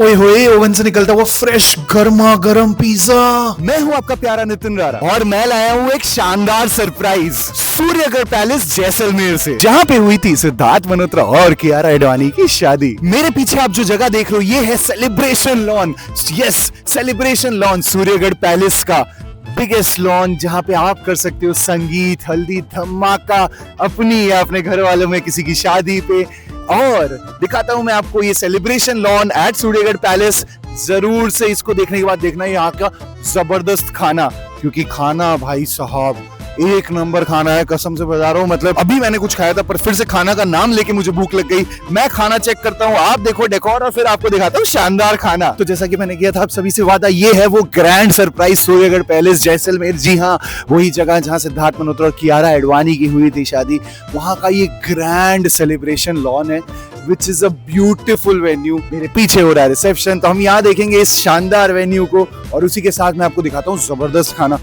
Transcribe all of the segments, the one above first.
ओए होए ओवन से निकलता हुआ फ्रेश गर्मा गर्म पिज्जा। मैं हूं आपका प्यारा नितिन रारा और मैं लाया हूं एक शानदार सरप्राइज सूर्यगढ़ पैलेस जैसलमेर से, जहां पे हुई थी सिद्धार्थ मल्होत्रा और कियारा एडवाणी की शादी। मेरे पीछे आप जो जगह देख रहे हो ये है celebration lawn. Yes, celebration lawn, Suryagarh palace का बिगेस्ट लॉन, जहां पे आप कर सकते हो संगीत, हल्दी, धमाका अपनी या अपने घर वालों में किसी की शादी पे। और दिखाता हूं मैं आपको ये celebration lawn at Suryagarh palace. जरूर से इसको देखने के बाद देखना यहाँ का जबरदस्त खाना, क्योंकि खाना भाई साहब एक नंबर खाना है, कसम से बता रहा हूँ। मतलब अभी मैंने कुछ खाया था पर फिर से खाना का नाम लेके मुझे भूख लग गई। मैं खाना चेक करता हूँ, आप देखो डेकोर और फिर आपको दिखाता हूँ शानदार खाना। तो जैसा कि मैंने किया था आप सभी से वादा, ये है वो grand surprise Suryagarh palace Jaisalmer. जी हाँ, वही जगह जहाँ सिद्धार्थ मल्होत्रा और कियारा एडवाणी की हुई थी शादी, वहाँ का ये ग्रैंड सेलिब्रेशन लॉन है which is a beautiful venue. मेरे पीछे हो रहा है रिसेप्शन, तो हम यहाँ देखेंगे इस शानदार वेन्यू को और उसी के साथ मैं आपको दिखाता हूँ जबरदस्त खाना।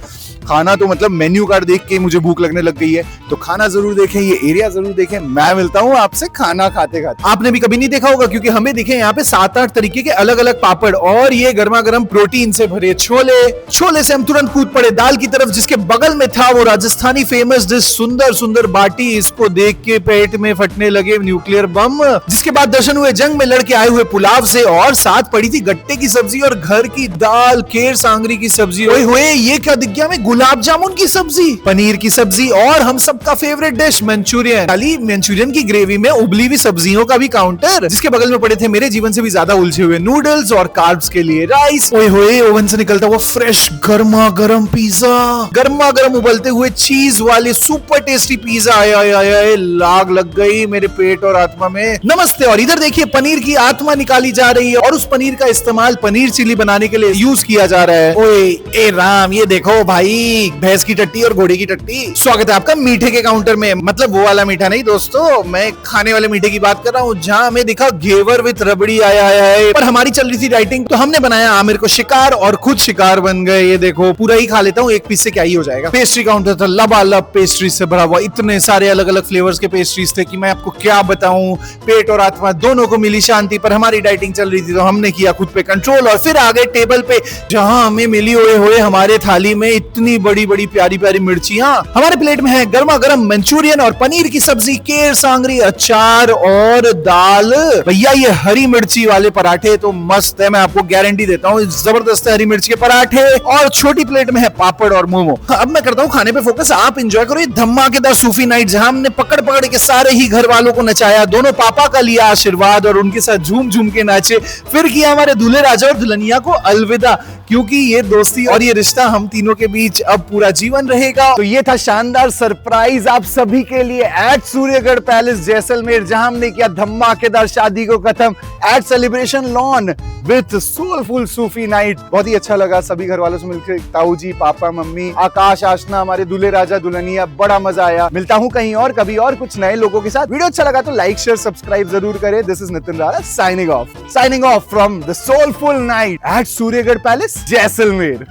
खाना तो मतलब मेन्यू कार्ड देख के मुझे भूख लगने लग गई है, तो खाना जरूर देखें, ये एरिया जरूर देखें। मैं मिलता हूँ आपसे खाना खाते खाते। आपने भी कभी नहीं देखा होगा क्योंकि हमें दिखे यहाँ पे 7-8 तरीके के अलग अलग पापड़ और ये गर्मा गर्म प्रोटीन से भरे छोले। छोले से हम तुरंत कूद पड़े दाल की तरफ, जिसके बगल में था वो राजस्थानी फेमस डिश सुंदर सुंदर बाटी। इसको देख के पेट में फटने लगे न्यूक्लियर बम। जिसके बाद दर्शन हुए जंग में लड़के आए हुए पुलाव से, और साथ पड़ी थी गट्टे की सब्जी और घर की दाल केर सांगरी की सब्जी। ओए होए, ये क्या दिख गया? मैं गुलाब जामुन की सब्जी, पनीर की सब्जी और हम सबका फेवरेट डिश मंचूरियन। खाली मंचूरियन की ग्रेवी में उबली हुई सब्जियों का भी काउंटर, जिसके बगल में पड़े थे मेरे जीवन से भी ज्यादा उलझे हुए नूडल्स और कार्ब्स के लिए राइस। ओए होए, ओवन से निकलता हुआ फ्रेश गर्मा गर्म पिज्जा, गर्मा गर्म उबलते हुए चीज वाले सुपर टेस्टी पिज्जा। आया लाग लग गई मेरे पेट और आत्मा में। नमस्ते। और इधर देखिए पनीर की आत्मा निकाली जा रही है और उस पनीर का इस्तेमाल पनीर चिली बनाने के लिए यूज किया जा रहा है। ओए ए राम, ये देखो भाई, भैंस की टट्टी और घोड़े की टट्टी। स्वागत है आपका मीठे के काउंटर में। मतलब वो वाला मीठा नहीं दोस्तों, मैं खाने वाले मीठे की बात कर रहा हूँ, जहाँ हमें दिखा घेवर विद रबड़ी आया है। पर हमारी चल रही थी डाइटिंग, तो हमने बनाया आमिर को शिकार और खुद शिकार बन गए। ये देखो पूरा ही खा लेता हूँ, एक पीस से क्या ही हो जाएगा। पेस्ट्री काउंटर था लबालब पेस्ट्री से भरा हुआ, इतने सारे अलग अलग फ्लेवर्स के पेस्ट्रीज थे कि मैं आपको क्या बताऊं। पेट और आत्मा दोनों को मिली शांति, पर हमारी डाइटिंग चल रही थी तो हमने किया खुद पे कंट्रोल और फिर आ गए टेबल पे, जहां हमें मिली हुए हमारे थाली में इतनी बड़ी बड़ी प्यारी प्यारी मिर्चियां। हमारे प्लेट में है गर्मा गर्म मंचूरियन और पनीर की सब्जी, केर सांगरी, अचार और दाल। भैया ये हरी मिर्ची वाले पराठे तो मस्त है, मैं आपको गारंटी देता हूँ, जबरदस्त है हरी मिर्च के पराठे। और छोटी प्लेट में है पापड़ और मोमो। अब मैं करता हूँ खाने पे फोकस, आप एंजॉय करो ये धमाकेदार सूफी नाइट, जहां हमने पकड़ पकड़ के सारे ही घर वालों को नचाया, दोनों पापा का लिया आशीर्वाद और उनके साथ झूम झूम के नाचे, फिर किया हमारे दूल्हे राजा और दुल्हनिया को अलविदा, क्योंकि ये दोस्ती और ये रिश्ता हम तीनों के बीच अब पूरा जीवन रहेगा। तो ये था शानदार सरप्राइज आप सभी के लिए एट सूर्यगढ़ पैलेस जैसलमेर, जहां हमने किया धमाकेदार शादी को खत्म at celebration lawn with soulful Sufi night. बहुत ही अच्छा लगा सभी घर वालों से मिलकर, ताऊ जी, पापा, मम्मी, आकाश, आशना, हमारे दूल्हे राजा दुल्हनिया, बड़ा मजा आया। मिलता हूं कहीं और कभी और कुछ नए लोगों के साथ। वीडियो अच्छा लगा तो लाइक शेयर सब्सक्राइब जरूर करें। This is Nitin Rara signing off from the soulful night at Suryagarh palace Jaisalmer.